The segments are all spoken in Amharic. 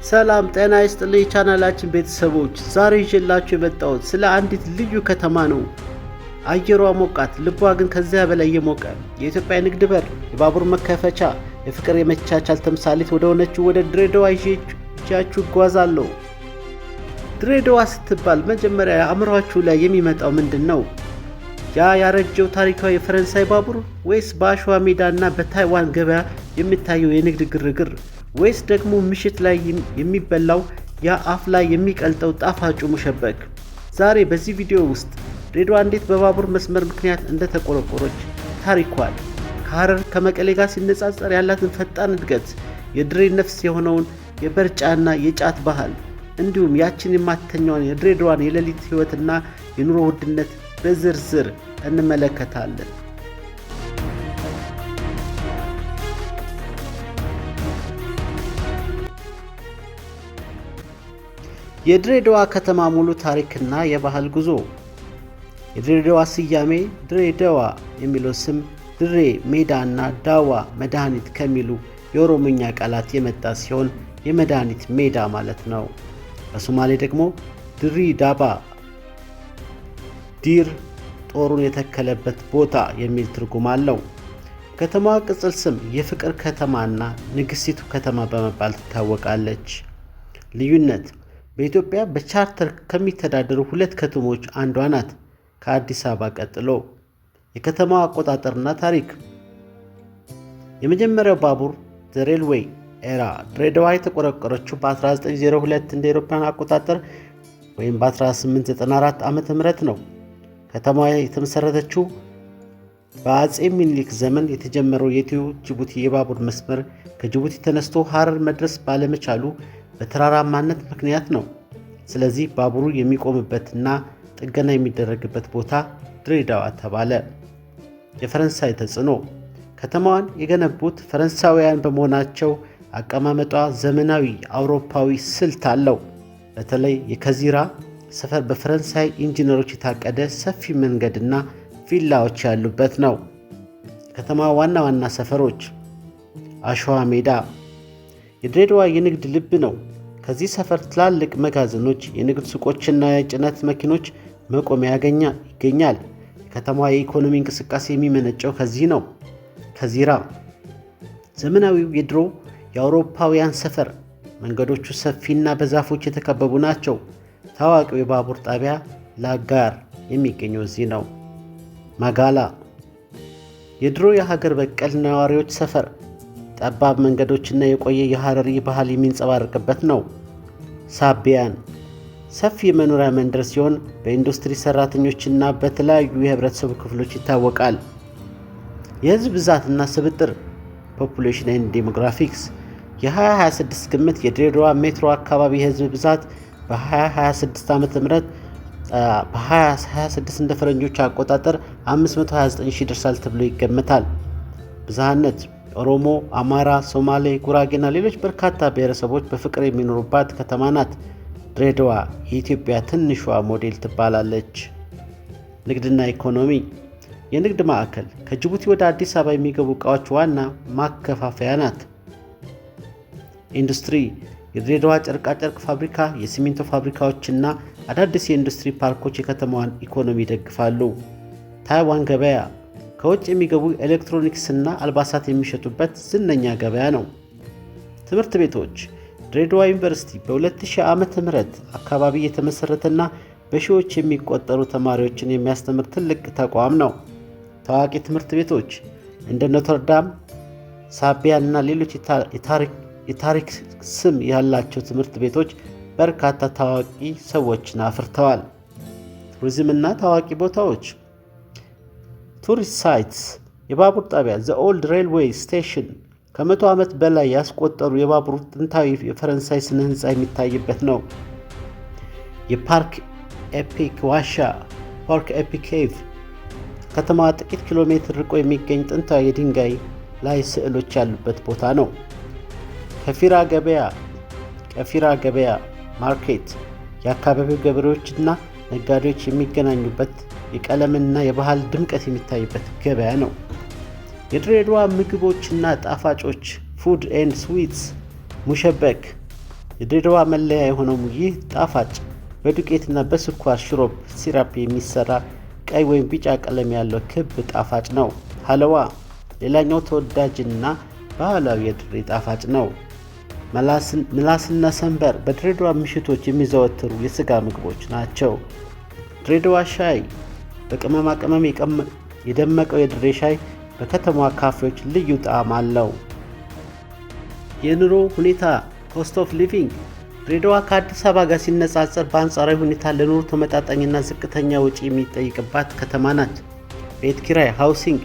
ሰላም ጤና ይስጥልኝ ቻናላችን ቤተሰቦች፣ ዛሬ ይዤላችሁ የመጣሁት ስለ አንዲት ልዩ ከተማ ነው። አየሯ ሞቃት፣ ልቧ ግን ከዚያ በላይ የሞቀ የኢትዮጵያ ንግድ በር፣ የባቡር መከፈቻ፣ የፍቅር የመቻቻል ተምሳሌት ወደ ሆነችው ወደ ድሬዳዋ ይዣችሁ እጓዛለሁ። ድሬዳዋ ስትባል መጀመሪያ አእምሯችሁ ላይ የሚመጣው ምንድን ነው? ያ ያረጀው ታሪካዊ የፈረንሳይ ባቡር ወይስ በአሸዋ ሜዳና በታይዋን ገበያ የሚታየው የንግድ ግርግር ወይስ ደግሞ ምሽት ላይ የሚበላው ያ አፍ ላይ የሚቀልጠው ጣፋጩ ሙሸበክ? ዛሬ በዚህ ቪዲዮ ውስጥ ድሬዳዋ እንዴት በባቡር መስመር ምክንያት እንደተቆረቆረች ታሪኳን፣ ከሐረር ከመቀሌ ጋር ሲነጻጸር ያላትን ፈጣን እድገት፣ የድሬ ነፍስ የሆነውን የበርጫና የጫት ባህል እንዲሁም ያችን የማትተኛውን የድሬዳዋን የሌሊት ሕይወትና የኑሮ ውድነት በዝርዝር እንመለከታለን። የድሬዳዋ ከተማ ሙሉ ታሪክና የባህል ጉዞ። የድሬዳዋ ስያሜ ድሬዳዋ የሚለው ስም ድሬ ሜዳ እና ዳዋ መድኃኒት ከሚሉ የኦሮምኛ ቃላት የመጣ ሲሆን የመድኃኒት ሜዳ ማለት ነው። በሶማሌ ደግሞ ድሪ ዳባ ዲር ጦሩን የተከለበት ቦታ የሚል ትርጉም አለው። ከተማዋ ቅጽል ስም የፍቅር ከተማና ንግሥቲቱ ከተማ በመባል ትታወቃለች። ልዩነት በኢትዮጵያ በቻርተር ከሚተዳደሩ ሁለት ከተሞች አንዷ ናት፣ ከአዲስ አበባ ቀጥሎ። የከተማዋ አቆጣጠርና ታሪክ። የመጀመሪያው ባቡር ዘ ሬልዌይ ኤራ ድሬዳዋ የተቆረቆረችው በ1902 እንደ አውሮፓውያን አቆጣጠር ወይም በ1894 ዓመተ ምህረት ነው። ከተማዋ የተመሰረተችው በአጼ ሚኒሊክ ዘመን የተጀመረው የኢትዮ ጅቡቲ የባቡር መስመር ከጅቡቲ ተነስቶ ሐረር መድረስ ባለመቻሉ በተራራማነት ምክንያት ነው። ስለዚህ ባቡሩ የሚቆምበትና ጥገና የሚደረግበት ቦታ ድሬዳዋ ተባለ። የፈረንሳይ ተጽዕኖ። ከተማዋን የገነቡት ፈረንሳውያን በመሆናቸው አቀማመጧ ዘመናዊ አውሮፓዊ ስልት አለው። በተለይ የከዚራ ሰፈር በፈረንሳይ ኢንጂነሮች የታቀደ ሰፊ መንገድና ቪላዎች ያሉበት ነው። ከተማዋ ዋና ዋና ሰፈሮች። አሸዋ ሜዳ የድሬዳዋ የንግድ ልብ ነው። ከዚህ ሰፈር ትላልቅ መጋዘኖች፣ የንግድ ሱቆችና የጭነት መኪኖች መቆሚያ ይገኛል። የከተማዋ የኢኮኖሚ እንቅስቃሴ የሚመነጨው ከዚህ ነው። ከዚራ ዘመናዊው የድሮ የአውሮፓውያን ሰፈር፣ መንገዶቹ ሰፊና በዛፎች የተከበቡ ናቸው። ታዋቂው የባቡር ጣቢያ ላጋር የሚገኘው እዚህ ነው። ማጋላ የድሮ የሀገር በቀል ነዋሪዎች ሰፈር፣ ጠባብ መንገዶችና የቆየ የሐረሪ ባህል የሚንጸባረቅበት ነው። ሳቢያን ሰፊ የመኖሪያ መንደር ሲሆን በኢንዱስትሪ ሰራተኞችና በተለያዩ የህብረተሰቡ ክፍሎች ይታወቃል። የህዝብ ብዛትና ስብጥር ፖፑሌሽን ኤንድ ዴሞግራፊክስ የ2026 ግምት የድሬዳዋ ሜትሮ አካባቢ የህዝብ ብዛት በ2026 ዓ.ም በ2026 እንደ ፈረንጆች አቆጣጠር 529,000 ይደርሳል ተብሎ ይገመታል። ብዝሃነት ኦሮሞ፣ አማራ፣ ሶማሌ፣ ጉራጌና ሌሎች በርካታ ብሔረሰቦች በፍቅር የሚኖሩባት ከተማ ናት። ድሬዳዋ የኢትዮጵያ ትንሿ ሞዴል ትባላለች። ንግድና ኢኮኖሚ። የንግድ ማዕከል፣ ከጅቡቲ ወደ አዲስ አበባ የሚገቡ ዕቃዎች ዋና ማከፋፈያ ናት። ኢንዱስትሪ፣ የድሬዳዋ ጨርቃጨርቅ ፋብሪካ፣ የሲሚንቶ ፋብሪካዎችና አዳዲስ የኢንዱስትሪ ፓርኮች የከተማዋን ኢኮኖሚ ይደግፋሉ። ታይዋን ገበያ፣ ከውጭ የሚገቡ ኤሌክትሮኒክስና አልባሳት የሚሸጡበት ዝነኛ ገበያ ነው። ትምህርት ቤቶች፣ ድሬዳዋ ዩኒቨርሲቲ በ2000 ዓመተ ምህረት አካባቢ የተመሰረተና በሺዎች የሚቆጠሩ ተማሪዎችን የሚያስተምር ትልቅ ተቋም ነው። ታዋቂ ትምህርት ቤቶች እንደ ኖተርዳም፣ ሳቢያን እና ሌሎች የታሪክ ስም ያላቸው ትምህርት ቤቶች በርካታ ታዋቂ ሰዎችን አፍርተዋል። ቱሪዝም እና ታዋቂ ቦታዎች። ቱሪስት ሳይትስ፣ የባቡር ጣቢያ ዘ ኦልድ ሬልዌይ ስቴሽን ከ100 ዓመት በላይ ያስቆጠሩ የባቡር ጥንታዊ የፈረንሳይ ስነ ህንፃ የሚታይበት ነው። የፓርክ ኤፒክ ዋሻ ፓርክ ኤፒክ ኬቭ ከተማዋ ጥቂት ኪሎ ሜትር ርቆ የሚገኝ ጥንታዊ የድንጋይ ላይ ስዕሎች ያሉበት ቦታ ነው። ቀፊራ ገበያ ማርኬት የአካባቢው ገበሬዎችና ነጋዴዎች የሚገናኙበት የቀለምና የባህል ድምቀት የሚታይበት ገበያ ነው። የድሬዳዋ ምግቦችና ጣፋጮች ፉድ ኤንድ ስዊትስ ሙሸበክ የድሬዳዋ መለያ የሆነው ይህ ጣፋጭ በዱቄትና በስኳር ሽሮፕ ሲራፕ የሚሰራ ቀይ ወይም ቢጫ ቀለም ያለው ክብ ጣፋጭ ነው። ሀለዋ ሌላኛው ተወዳጅና ባህላዊ የድሬ ጣፋጭ ነው። ምላስና ሰንበር በድሬዳዋ ምሽቶች የሚዘወትሩ የስጋ ምግቦች ናቸው። ድሬዳዋ ሻይ በቅመማ ቅመም የደመቀው የድሬ ሻይ በከተማዋ ካፌዎች ልዩ ጣዕም አለው። የኑሮ ሁኔታ ኮስት ኦፍ ሊቪንግ ድሬዳዋ ከአዲስ አበባ ጋር ሲነጻጸር በአንጻራዊ ሁኔታ ለኑሮ ተመጣጣኝና ዝቅተኛ ወጪ የሚጠይቅባት ከተማ ናት። ቤት ኪራይ ሃውሲንግ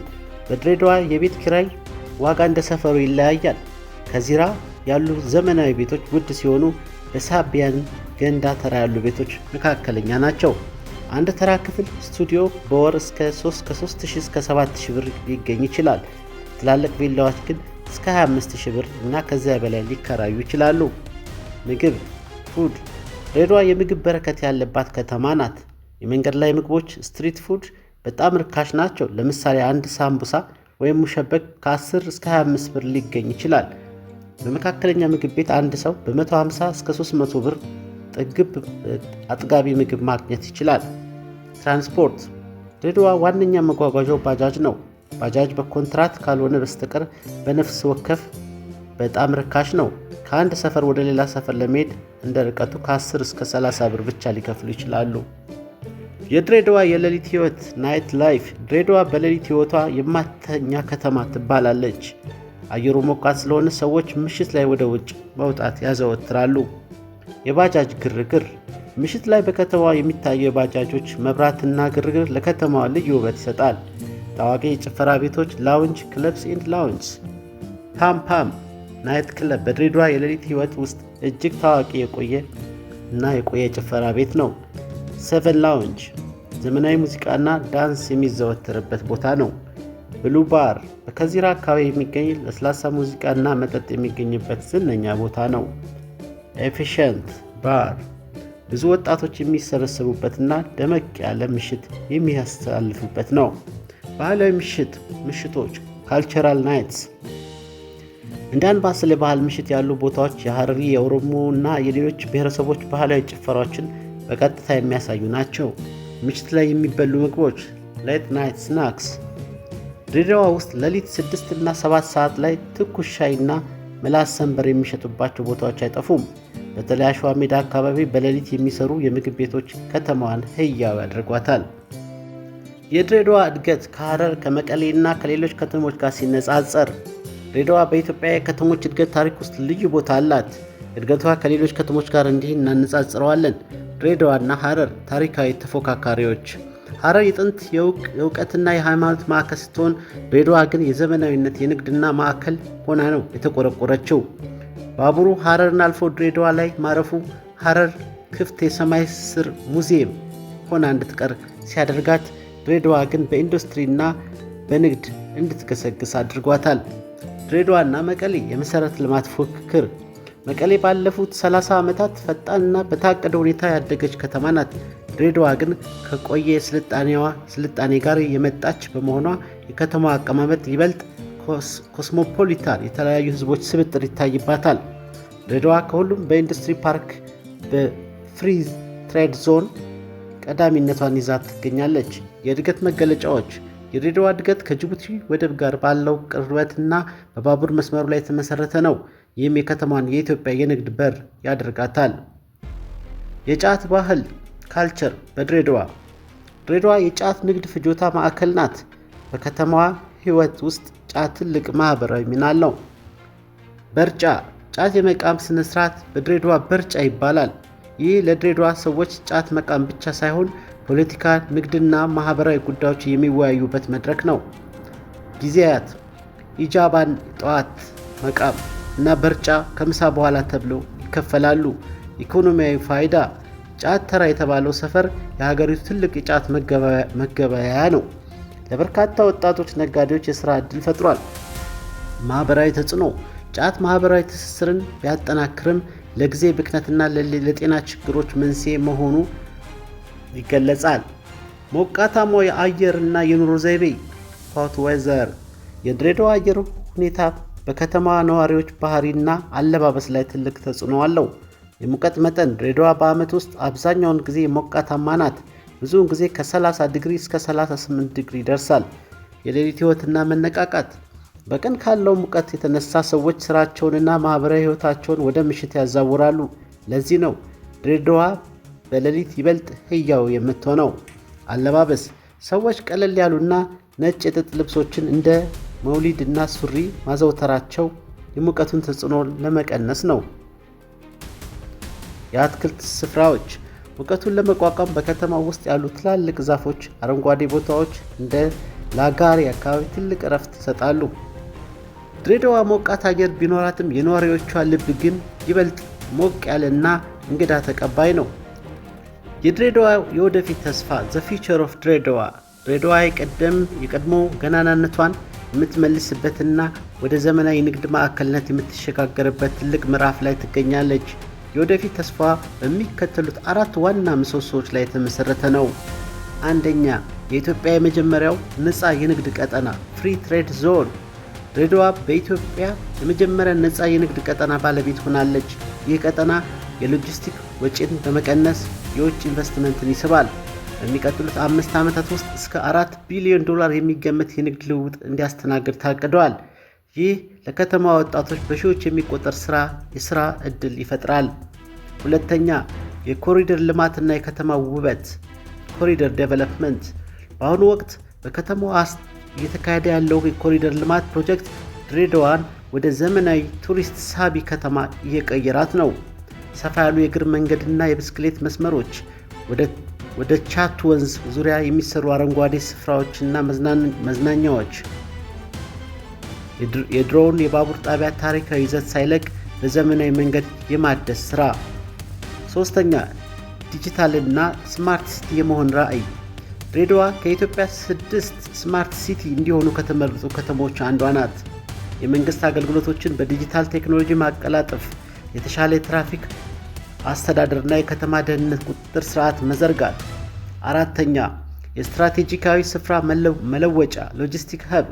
በድሬዳዋ የቤት ኪራይ ዋጋ እንደ ሰፈሩ ይለያያል። ከዚራ ያሉ ዘመናዊ ቤቶች ውድ ሲሆኑ በሳቢያን ገንዳ ተራ ያሉ ቤቶች መካከለኛ ናቸው። አንድ ተራ ክፍል ስቱዲዮ በወር እስከ 3000 እስከ 7000 ብር ሊገኝ ይችላል። ትላልቅ ቪላዎች ግን እስከ 25000 ብር እና ከዚያ በላይ ሊከራዩ ይችላሉ። ምግብ ፉድ ድሬዳዋ የምግብ በረከት ያለባት ከተማ ናት። የመንገድ ላይ ምግቦች ስትሪት ፉድ በጣም ርካሽ ናቸው። ለምሳሌ አንድ ሳምቡሳ ወይም ሙሸበክ ከ10 እስከ 25 ብር ሊገኝ ይችላል። በመካከለኛ ምግብ ቤት አንድ ሰው በ150 እስከ 300 ብር አጥጋቢ ምግብ ማግኘት ይችላል። ትራንስፖርት ድሬዳዋ ዋነኛ መጓጓዣው ባጃጅ ነው። ባጃጅ በኮንትራት ካልሆነ በስተቀር በነፍስ ወከፍ በጣም ርካሽ ነው። ከአንድ ሰፈር ወደ ሌላ ሰፈር ለመሄድ እንደ ርቀቱ ከ10 እስከ 30 ብር ብቻ ሊከፍሉ ይችላሉ። የድሬዳዋ የሌሊት ህይወት ናይት ላይፍ ድሬዳዋ በሌሊት ህይወቷ የማተኛ ከተማ ትባላለች። አየሩ ሞቃት ስለሆነ ሰዎች ምሽት ላይ ወደ ውጭ መውጣት ያዘወትራሉ። የባጃጅ ግርግር ምሽት ላይ በከተማዋ የሚታየው የባጃጆች መብራትና ግርግር ለከተማዋ ልዩ ውበት ይሰጣል። ታዋቂ የጭፈራ ቤቶች ላውንጅ ክለብስ ኤንድ ላውንጅ ፓም ፓም ናይት ክለብ በድሬዳዋ የሌሊት ህይወት ውስጥ እጅግ ታዋቂ የቆየ ጭፈራ ቤት ነው። ሰቨን ላውንጅ ዘመናዊ ሙዚቃና ዳንስ የሚዘወተርበት ቦታ ነው። ብሉ ባር በከዚራ አካባቢ የሚገኝ ለስላሳ ሙዚቃና መጠጥ የሚገኝበት ዝነኛ ቦታ ነው። ኤፊሽንት ባር ብዙ ወጣቶች የሚሰበሰቡበትና ደመቅ ያለ ምሽት የሚያስተላልፉበት ነው። ባህላዊ ምሽቶች ካልቸራል ናይትስ እንደ አምባሰል የባህል ምሽት ያሉ ቦታዎች የሐረሪ፣ የኦሮሞ እና የሌሎች ብሔረሰቦች ባህላዊ ጭፈራዎችን በቀጥታ የሚያሳዩ ናቸው። ምሽት ላይ የሚበሉ ምግቦች ሌት ናይት ስናክስ ድሬዳዋ ውስጥ ሌሊት 6 እና 7 ሰዓት ላይ ትኩስ ሻይና ምላስ ሰንበር የሚሸጡባቸው ቦታዎች አይጠፉም። በተለይ አሸዋ ሜዳ አካባቢ በሌሊት የሚሰሩ የምግብ ቤቶች ከተማዋን ህያው ያደርጓታል። የድሬዳዋ እድገት ከሐረር ከመቀሌ እና ከሌሎች ከተሞች ጋር ሲነጻጸር ድሬዳዋ በኢትዮጵያ የከተሞች እድገት ታሪክ ውስጥ ልዩ ቦታ አላት። እድገቷ ከሌሎች ከተሞች ጋር እንዲህ እናነጻጽረዋለን። ድሬዳዋና ሐረር ታሪካዊ ተፎካካሪዎች። ሐረር የጥንት የእውቀትና የሃይማኖት ማዕከል ስትሆን ድሬዳዋ ግን የዘመናዊነት የንግድና ማዕከል ሆና ነው የተቆረቆረችው። ባቡሩ ሐረርን አልፎ ድሬዳዋ ላይ ማረፉ ሐረር ክፍት የሰማይ ስር ሙዚየም ሆና እንድትቀር ሲያደርጋት፣ ድሬዳዋ ግን በኢንዱስትሪና በንግድ እንድትገሰግስ አድርጓታል። ድሬዳዋና መቀሌ የመሠረተ ልማት ፉክክር። መቀሌ ባለፉት 30 ዓመታት ፈጣንና በታቀደ ሁኔታ ያደገች ከተማ ናት። ድሬዳዋ ግን ከቆየ ስልጣኔ ጋር የመጣች በመሆኗ የከተማዋ አቀማመጥ ይበልጥ ኮስሞፖሊታን የተለያዩ ህዝቦች ስብጥር ይታይባታል። ድሬዳዋ ከሁሉም በኢንዱስትሪ ፓርክ በፍሪ ትሬድ ዞን ቀዳሚነቷን ይዛ ትገኛለች። የእድገት መገለጫዎች የድሬዳዋ እድገት ከጅቡቲ ወደብ ጋር ባለው ቅርበትና በባቡር መስመሩ ላይ የተመሰረተ ነው። ይህም የከተማዋን የኢትዮጵያ የንግድ በር ያደርጋታል። የጫት ባህል ካልቸር ድሬዳዋ የጫት ንግድ ፍጆታ ማዕከል ናት። በከተማዋ ህይወት ውስጥ ጫት ትልቅ ማህበራዊ ሚና አለው። በርጫ ጫት የመቃም ስነ ስርዓት በድሬዳዋ በርጫ ይባላል። ይህ ለድሬዳዋ ሰዎች ጫት መቃም ብቻ ሳይሆን ፖለቲካ፣ ንግድና ማህበራዊ ጉዳዮች የሚወያዩበት መድረክ ነው። ጊዜያት ኢጃባን ጠዋት መቃም እና በርጫ ከምሳ በኋላ ተብለው ይከፈላሉ። ኢኮኖሚያዊ ፋይዳ ጫት ተራ የተባለው ሰፈር የሀገሪቱ ትልቅ የጫት መገበያያ ነው። ለበርካታ ወጣቶች ነጋዴዎች የሥራ ዕድል ፈጥሯል። ማህበራዊ ተጽዕኖ ጫት ማህበራዊ ትስስርን ቢያጠናክርም ለጊዜ ብክነትና ለጤና ችግሮች መንስኤ መሆኑ ይገለጻል። ሞቃታማው የአየርና የኑሮ ዘይቤ ሆት ዌዘር የድሬዳዋ አየር ሁኔታ በከተማዋ ነዋሪዎች ባህሪና አለባበስ ላይ ትልቅ ተጽዕኖ አለው። የሙቀት መጠን ድሬዳዋ በዓመት ውስጥ አብዛኛውን ጊዜ ሞቃታማ ናት። ብዙውን ጊዜ ከ30 ዲግሪ እስከ 38 ዲግሪ ይደርሳል። የሌሊት ሕይወትና መነቃቃት በቀን ካለው ሙቀት የተነሳ ሰዎች ስራቸውንና ማህበራዊ ሕይወታቸውን ወደ ምሽት ያዛውራሉ። ለዚህ ነው ድሬዳዋ በሌሊት ይበልጥ ሕያው የምትሆነው። አለባበስ ሰዎች ቀለል ያሉና ነጭ የጥጥ ልብሶችን እንደ መውሊድ እና ሱሪ ማዘውተራቸው የሙቀቱን ተጽዕኖ ለመቀነስ ነው። የአትክልት ስፍራዎች ሙቀቱን ለመቋቋም በከተማው ውስጥ ያሉ ትላልቅ ዛፎች፣ አረንጓዴ ቦታዎች እንደ ላጋሪ አካባቢ ትልቅ እረፍት ይሰጣሉ። ድሬዳዋ ሞቃት አየር ቢኖራትም የነዋሪዎቿ ልብ ግን ይበልጥ ሞቅ ያለና እንግዳ ተቀባይ ነው። የድሬዳዋ የወደፊት ተስፋ ዘ ፊውቸር ኦፍ ድሬዳዋ ድሬዳዋ የቀድሞ ገናናነቷን የምትመልስበትና ወደ ዘመናዊ ንግድ ማዕከልነት የምትሸጋገርበት ትልቅ ምዕራፍ ላይ ትገኛለች። የወደፊት ተስፋ በሚከተሉት 4 ዋና ምሰሶዎች ላይ የተመሰረተ ነው። አንደኛ፣ የኢትዮጵያ የመጀመሪያው ነፃ የንግድ ቀጠና ፍሪ ትሬድ ዞን። ድሬዳዋ በኢትዮጵያ የመጀመሪያ ነፃ የንግድ ቀጠና ባለቤት ሆናለች። ይህ ቀጠና የሎጂስቲክ ወጪን በመቀነስ የውጭ ኢንቨስትመንትን ይስባል። በሚቀጥሉት 5 ዓመታት ውስጥ እስከ $4 ቢሊዮን የሚገመት የንግድ ልውውጥ እንዲያስተናግድ ታቅዷል። ይህ ለከተማ ወጣቶች በሺዎች የሚቆጠር የሥራ ዕድል ይፈጥራል። ሁለተኛ፣ የኮሪደር ልማትና የከተማ ውበት ኮሪደር ዴቨሎፕመንት። በአሁኑ ወቅት በከተማዋ እየተካሄደ ያለው የኮሪደር ልማት ፕሮጀክት ድሬዳዋን ወደ ዘመናዊ ቱሪስት ሳቢ ከተማ እየቀየራት ነው። ሰፋ ያሉ የእግር መንገድና የብስክሌት መስመሮች፣ ወደ ቻቱ ወንዝ ዙሪያ የሚሰሩ አረንጓዴ ስፍራዎችና መዝናኛዎች፣ የድሮውን የባቡር ጣቢያ ታሪካዊ ይዘት ሳይለቅ በዘመናዊ መንገድ የማደስ ሥራ። ሶስተኛ፣ ዲጂታልና ስማርት ሲቲ የመሆን ራዕይ። ድሬዳዋ ከኢትዮጵያ 6 ስማርት ሲቲ እንዲሆኑ ከተመረጡ ከተሞች አንዷ ናት። የመንግሥት አገልግሎቶችን በዲጂታል ቴክኖሎጂ ማቀላጠፍ፣ የተሻለ የትራፊክ አስተዳደርና የከተማ ደህንነት ቁጥጥር ስርዓት መዘርጋት። አራተኛ፣ የስትራቴጂካዊ ስፍራ መለወጫ ሎጂስቲክ ሀብ።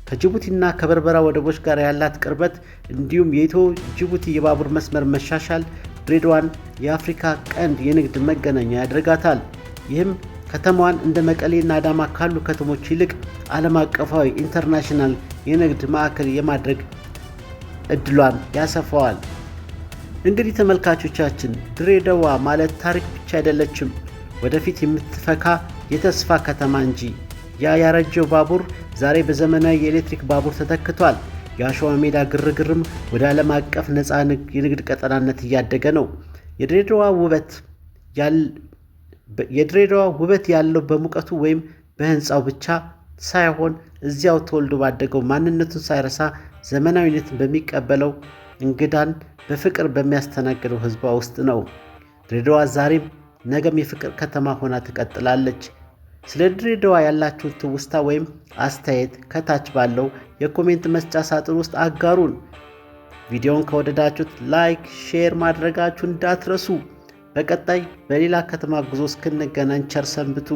ከጅቡቲና ከበርበራ ወደቦች ጋር ያላት ቅርበት እንዲሁም የኢትዮ ጅቡቲ የባቡር መስመር መሻሻል ድሬዳዋን የአፍሪካ ቀንድ የንግድ መገናኛ ያደርጋታል። ይህም ከተማዋን እንደ መቀሌና አዳማ ካሉ ከተሞች ይልቅ ዓለም አቀፋዊ ኢንተርናሽናል የንግድ ማዕከል የማድረግ እድሏን ያሰፋዋል። እንግዲህ ተመልካቾቻችን ድሬዳዋ ማለት ታሪክ ብቻ አይደለችም፣ ወደፊት የምትፈካ የተስፋ ከተማ እንጂ። ያ ያረጀው ባቡር ዛሬ በዘመናዊ የኤሌክትሪክ ባቡር ተተክቷል። የአሸዋ ሜዳ ግርግርም ወደ ዓለም አቀፍ ነፃ የንግድ ቀጠናነት እያደገ ነው። የድሬዳዋ ውበት ያለው በሙቀቱ ወይም በህንፃው ብቻ ሳይሆን እዚያው ተወልዶ ባደገው ማንነቱን ሳይረሳ ዘመናዊነትን በሚቀበለው እንግዳን በፍቅር በሚያስተናግደው ህዝቧ ውስጥ ነው። ድሬዳዋ ዛሬም ነገም የፍቅር ከተማ ሆና ትቀጥላለች። ስለ ድሬዳዋ ያላችሁን ትውስታ ወይም አስተያየት ከታች ባለው የኮሜንት መስጫ ሳጥን ውስጥ አጋሩን። ቪዲዮውን ከወደዳችሁት ላይክ፣ ሼር ማድረጋችሁን እንዳትረሱ። በቀጣይ በሌላ ከተማ ጉዞ እስክንገናኝ ቸር ሰንብቱ።